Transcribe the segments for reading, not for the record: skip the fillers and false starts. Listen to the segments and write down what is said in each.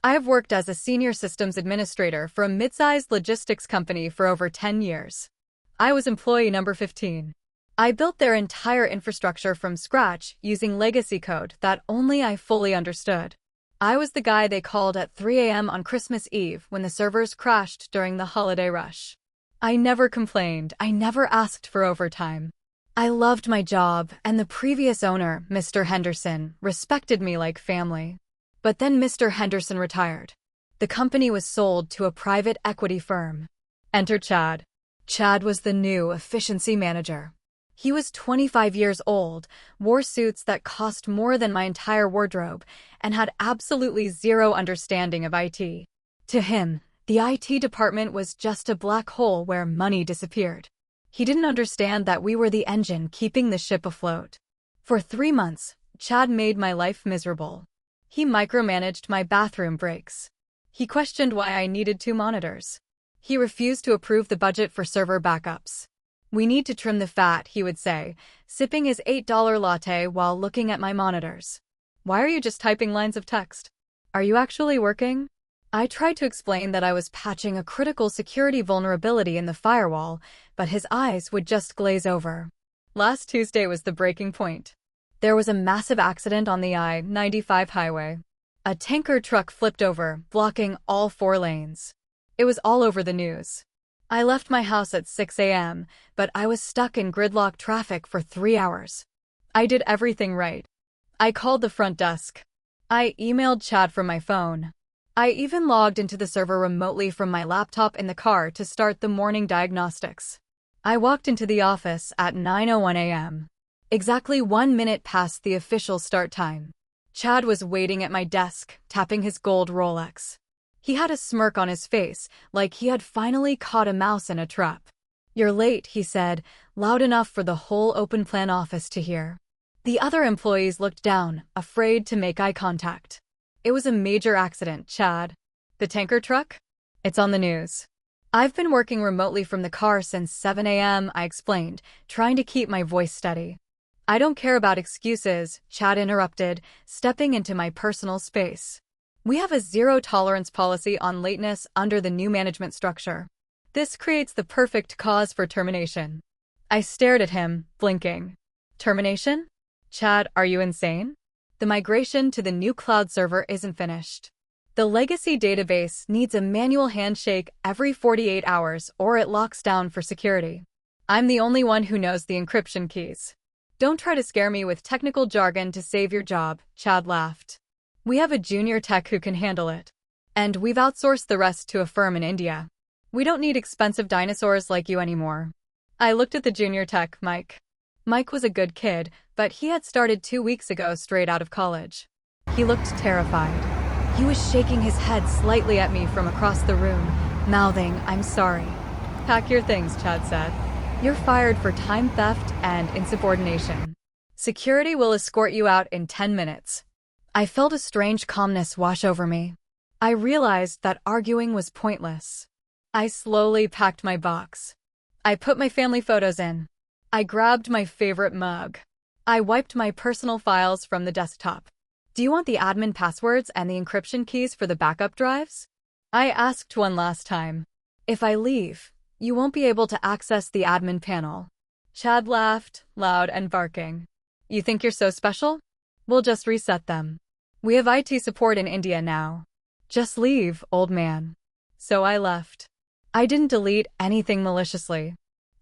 I have worked as a senior systems administrator for a mid-sized logistics company for over 10 years. I was employee number 15. I built their entire infrastructure from scratch using legacy code that only I fully understood. I was the guy they called at 3 a.m. on Christmas Eve when the servers crashed during the holiday rush. I never complained. I never asked for overtime. I loved my job, and the previous owner, Mr. Henderson, respected me like family. But then Mr. Henderson retired. The company was sold to a private equity firm. Enter Chad. Chad was the new efficiency manager. He was 25 years old, wore suits that cost more than my entire wardrobe, and had absolutely zero understanding of IT. To him, the IT department was just a black hole where money disappeared. He didn't understand that we were the engine keeping the ship afloat. For 3 months, Chad made my life miserable. He micromanaged my bathroom breaks. He questioned why I needed 2 monitors. He refused to approve the budget for server backups. "We need to trim the fat," he would say, sipping his $8 latte while looking at my monitors. "Why are you just typing lines of text? Are you actually working?" I tried to explain that I was patching a critical security vulnerability in the firewall, but his eyes would just glaze over. Last Tuesday was the breaking point. There was a massive accident on the I-95 highway. A tanker truck flipped over, blocking all 4 lanes. It was all over the news. I left my house at 6 a.m., but I was stuck in gridlock traffic for 3 hours. I did everything right. I called the front desk. I emailed Chad from my phone. I even logged into the server remotely from my laptop in the car to start the morning diagnostics. I walked into the office at 9:01 a.m. Exactly 1 minute past the official start time. Chad was waiting at my desk, tapping his gold Rolex. He had a smirk on his face, like he had finally caught a mouse in a trap. "You're late," he said, loud enough for the whole open plan office to hear. The other employees looked down, afraid to make eye contact. "It was a major accident, Chad." "The tanker truck?" "It's on the news." "I've been working remotely from the car since 7 a.m., I explained, trying to keep my voice steady. "I don't care about excuses," Chad interrupted, stepping into my personal space. "We have a zero-tolerance policy on lateness under the new management structure. This creates the perfect cause for termination." I stared at him, blinking. "Termination? Chad, are you insane? The migration to the new cloud server isn't finished. The legacy database needs a manual handshake every 48 hours or it locks down for security. I'm the only one who knows the encryption keys. Don't try to scare me with technical jargon to save your job," Chad laughed. "We have a junior tech who can handle it. And we've outsourced the rest to a firm in India. We don't need expensive dinosaurs like you anymore." I looked at the junior tech, Mike. Mike was a good kid, but he had started 2 weeks ago straight out of college. He looked terrified. He was shaking his head slightly at me from across the room, mouthing, "I'm sorry." "Pack your things," Chad said. "You're fired for time theft and insubordination. Security will escort you out in 10 minutes. I felt a strange calmness wash over me. I realized that arguing was pointless. I slowly packed my box. I put my family photos in. I grabbed my favorite mug. I wiped my personal files from the desktop. "Do you want the admin passwords and the encryption keys for the backup drives?" I asked one last time. "If I leave, you won't be able to access the admin panel." Chad laughed, loud and barking. "You think you're so special? We'll just reset them. We have IT support in India now. Just leave, old man." So I left. I didn't delete anything maliciously.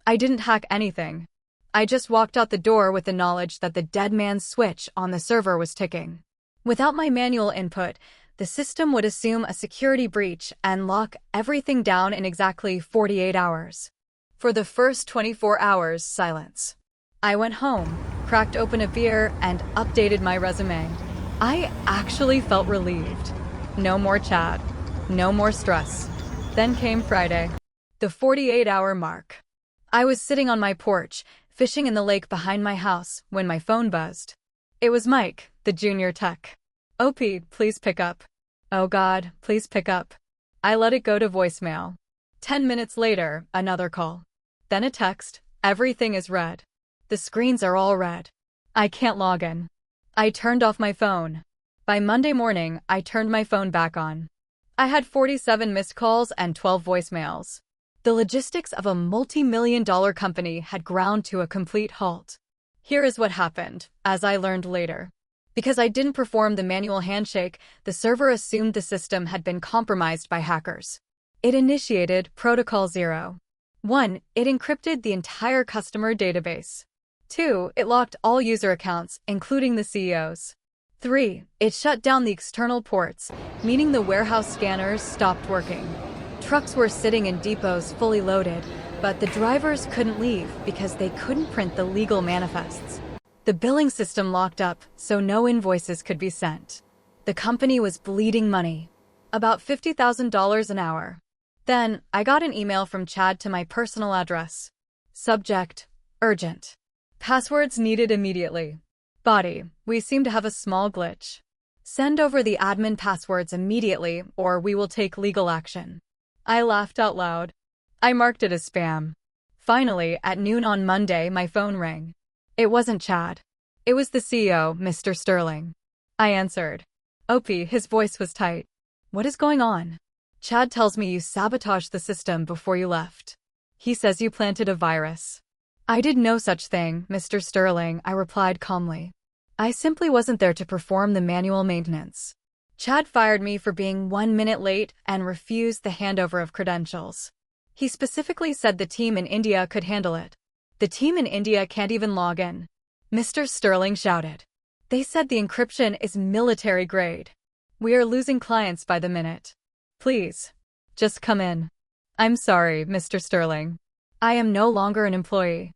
I didn't hack anything. I just walked out the door with the knowledge that the dead man's switch on the server was ticking. Without my manual input, the system would assume a security breach and lock everything down in exactly 48 hours. For the first 24 hours, silence. I went home, cracked open a beer, and updated my resume. I actually felt relieved. No more Chad. No more stress. Then came Friday. The 48-hour mark. I was sitting on my porch, fishing in the lake behind my house, when my phone buzzed. It was Mike, the junior tech. "OP, please pick up." "Oh God, please pick up." I let it go to voicemail. 10 minutes later, another call. Then a text, "Everything is red. The screens are all red. I can't log in." I turned off my phone. By Monday morning, I turned my phone back on. I had 47 missed calls and 12 voicemails. The logistics of a multi-million-dollar company had ground to a complete halt. Here is what happened, as I learned later. Because I didn't perform the manual handshake, the server assumed the system had been compromised by hackers. It initiated Protocol 0. 1. It encrypted the entire customer database. 2. It locked all user accounts, including the CEO's. 3. It shut down the external ports, meaning the warehouse scanners stopped working. Trucks were sitting in depots fully loaded, but the drivers couldn't leave because they couldn't print the legal manifests. The billing system locked up, so no invoices could be sent. The company was bleeding money, about $50,000 an hour. Then, I got an email from Chad to my personal address. Subject: urgent. Passwords needed immediately. Body: we seem to have a small glitch. Send over the admin passwords immediately, or we will take legal action. I laughed out loud. I marked it as spam. Finally, at noon on Monday, my phone rang. It wasn't Chad. It was the CEO, Mr. Sterling. I answered. Opie, his voice was tight. What is going on? Chad tells me you sabotaged the system before you left. He says you planted a virus. I did no such thing, Mr. Sterling, I replied calmly. I simply wasn't there to perform the manual maintenance. Chad fired me for being 1 minute late and refused the handover of credentials. He specifically said the team in India could handle it. The team in India can't even log in. Mr. Sterling shouted. They said the encryption is military grade. We are losing clients by the minute. Please, just come in. I'm sorry, Mr. Sterling. I am no longer an employee.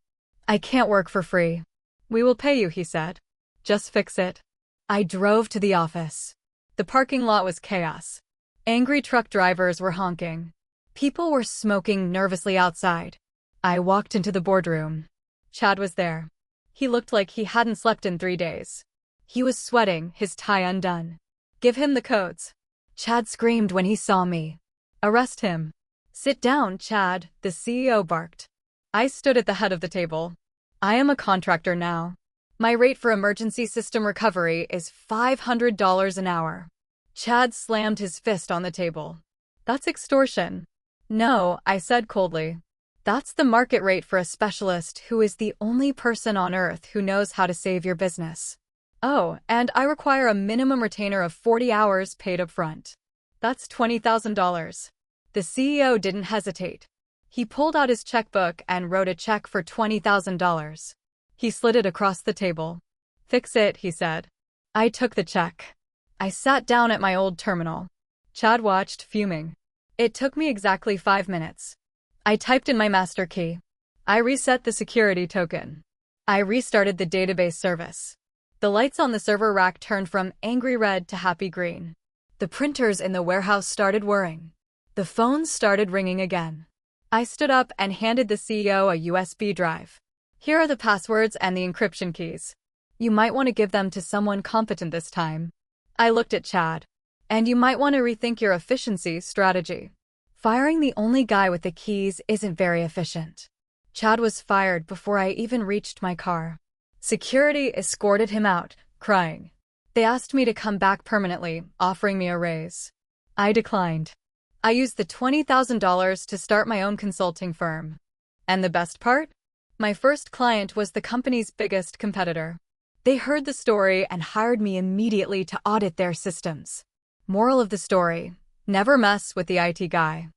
I can't work for free. We will pay you, he said. Just fix it. I drove to the office. The parking lot was chaos. Angry truck drivers were honking. People were smoking nervously outside. I walked into the boardroom. Chad was there. He looked like he hadn't slept in 3 days. He was sweating, his tie undone. Give him the codes. Chad screamed when he saw me. Arrest him. Sit down, Chad, the CEO barked. I stood at the head of the table. I am a contractor now. My rate for emergency system recovery is $500 an hour. Chad slammed his fist on the table. That's extortion. No, I said coldly. That's the market rate for a specialist who is the only person on earth who knows how to save your business. Oh, and I require a minimum retainer of 40 hours paid up front. That's $20,000. The CEO didn't hesitate. He pulled out his checkbook and wrote a check for $20,000. He slid it across the table. Fix it, he said. I took the check. I sat down at my old terminal. Chad watched, fuming. It took me exactly 5 minutes. I typed in my master key. I reset the security token. I restarted the database service. The lights on the server rack turned from angry red to happy green. The printers in the warehouse started whirring. The phones started ringing again. I stood up and handed the CEO a USB drive. Here are the passwords and the encryption keys. You might want to give them to someone competent this time. I looked at Chad. And you might want to rethink your efficiency strategy. Firing the only guy with the keys isn't very efficient. Chad was fired before I even reached my car. Security escorted him out, crying. They asked me to come back permanently, offering me a raise. I declined. I used the $20,000 to start my own consulting firm. And the best part? My first client was the company's biggest competitor. They heard the story and hired me immediately to audit their systems. Moral of the story: never mess with the IT guy.